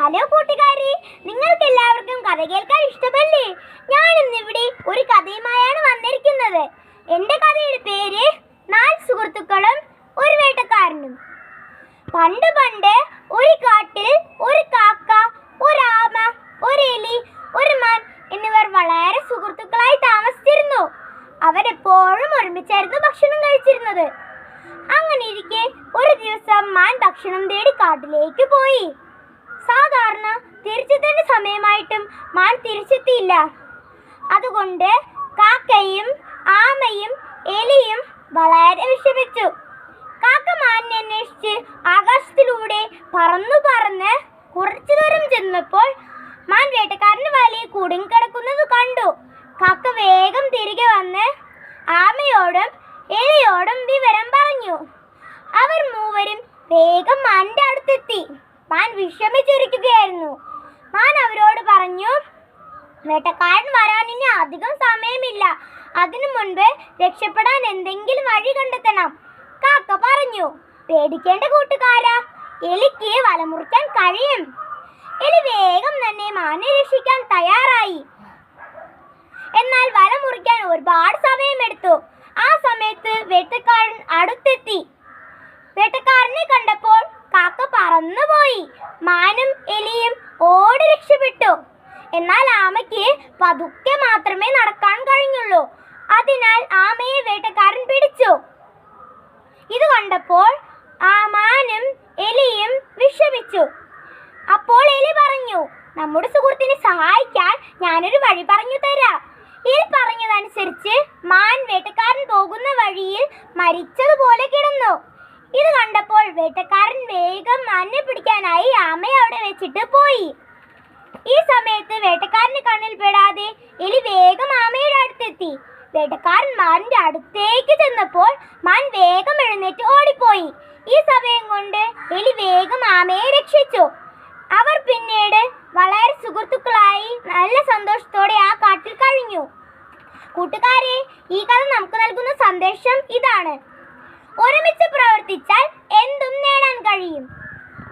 Hello കൂട്ടുകാരെ, നിങ്ങൾക്ക് എല്ലാവർക്കും കഥ കേൾക്കാൻ ഇഷ്ടമല്ലേ? ഞാൻ ഇന്നിവിടെ ഒരു കഥയുമായാണ് വന്നിരിക്കുന്നത്. എൻ്റെ കഥയുടെ പേര് 4 സുഹൃത്തുക്കളും ഒരു വേട്ടക്കാരനും. പണ്ട് പണ്ട് ഒരു കാട്ടിൽ ഒരു കാക്ക, ഒരു ആമ, ഒരു എലി, ഒരു മാൻ എന്നിവർ വളരെ സുഹൃത്തുക്കളായി താമസിച്ചിരുന്നു. അവരെപ്പോഴും ഒരുമിച്ചായിരുന്നു ഭക്ഷണം കഴിച്ചിരുന്നത്. അങ്ങനെ ഇരിക്കെ ഒരു ദിവസം മാൻ ഭക്ഷണം തേടി കാട്ടിലേക്ക് പോയി. സാധാരണ തിരിച്ചെത്തേണ്ട സമയമായിട്ടും മാൻ തിരിച്ചെത്തിയില്ല. അതുകൊണ്ട് കാക്കയും ആമയും എലിയും വളരെ വിഷമിച്ചു. കാക്ക മാനിനെ അന്വേഷിച്ച് ആകാശത്തിലൂടെ പറന്നു പറന്ന് കുറച്ചു ദൂരം ചെന്നപ്പോൾ മാൻ വേട്ടക്കാരന്റെ വലയിൽ കുടുങ്ങിക്കിടക്കുന്നത് കണ്ടു. കാക്ക വേഗം തിരികെ വന്ന് ആമയോടും എലിയോടും വിവരം പറഞ്ഞു. അവർ മൂവരും വേഗം മാനിന്റെ അടുത്തെത്തി. മാൻ വിഷമിച്ചിരിക്കുകയായിരുന്നു. മാൻ അവരോട് പറഞ്ഞു, വേട്ടക്കാരൻ വരാൻ ഇനി അധികം സമയമില്ല. അതിനു മുൻപ് രക്ഷപ്പെടാൻ എന്തെങ്കിലും വഴി കണ്ടെത്തണം. കാക്ക പറഞ്ഞു, പേടിക്കേണ്ട കൂട്ടുകാരാ, എലിക്ക് വല മുറിക്കാൻ കഴിയും. എലി വേഗം തന്നെ മാനെ രക്ഷിക്കാൻ തയ്യാറായി. എന്നാൽ വല മുറിക്കാൻ ഒരുപാട് സമയമെടുത്തു. ആ സമയത്ത് വേട്ടക്കാരൻ അടുത്തെത്തി. വേട്ടക്കാരനെ കണ്ടപ്പോൾ കാക്ക പറന്നുപോയി. മാനും എലിയും ഓടി രക്ഷപ്പെട്ടു. എന്നാൽ ആമയ്ക്ക് പതുക്കെ മാത്രമേ നടക്കാൻ കഴിഞ്ഞുള്ളൂ. അതിനാൽ ആമയെ വേട്ടക്കാരൻ പിടിച്ചു. ഇത് കണ്ടപ്പോൾ മാനും എലിയും വിഷമിച്ചു. അപ്പോൾ എലി പറഞ്ഞു, നമ്മുടെ സുഹൃത്തിനെ സഹായിക്കാൻ ഞാനൊരു വഴി പറഞ്ഞു തരാം. എലി പറഞ്ഞതനുസരിച്ച് മാൻ വേട്ടക്കാരൻ പോകുന്ന വഴിയിൽ മരിച്ചതുപോലെ കിടന്നു. ഇത് കണ്ടപ്പോൾ വേട്ടക്കാരൻ വേഗം മാനിനെ പിടിക്കാനായി ആമയെ അവിടെ വെച്ചിട്ട് പോയി. ഈ സമയത്ത് വേട്ടക്കാരന്റെ കണ്ണിൽ പെടാതെ എലി വേഗം ആമയുടെ അടുത്തെത്തി. വേട്ടക്കാരൻ മാനിന്റെ അടുത്തേക്ക് ചെന്നപ്പോൾ മാൻ വേഗം എഴുന്നേറ്റ് ഓടിപ്പോയി. ഈ സമയം കൊണ്ട് എലി വേഗം ആമയെ രക്ഷിച്ചു. അവർ പിന്നീട് വളരെ സുഹൃത്തുക്കളായി നല്ല സന്തോഷത്തോടെ ആ കാട്ടിൽ കഴിഞ്ഞു. കൂട്ടുകാരെ, ഈ കഥ നമുക്ക് നൽകുന്ന സന്ദേശം ഇതാണ്: ഒരുമിച്ച് പ്രവർത്തിച്ചാൽ എന്തും നേടാൻ കഴിയും.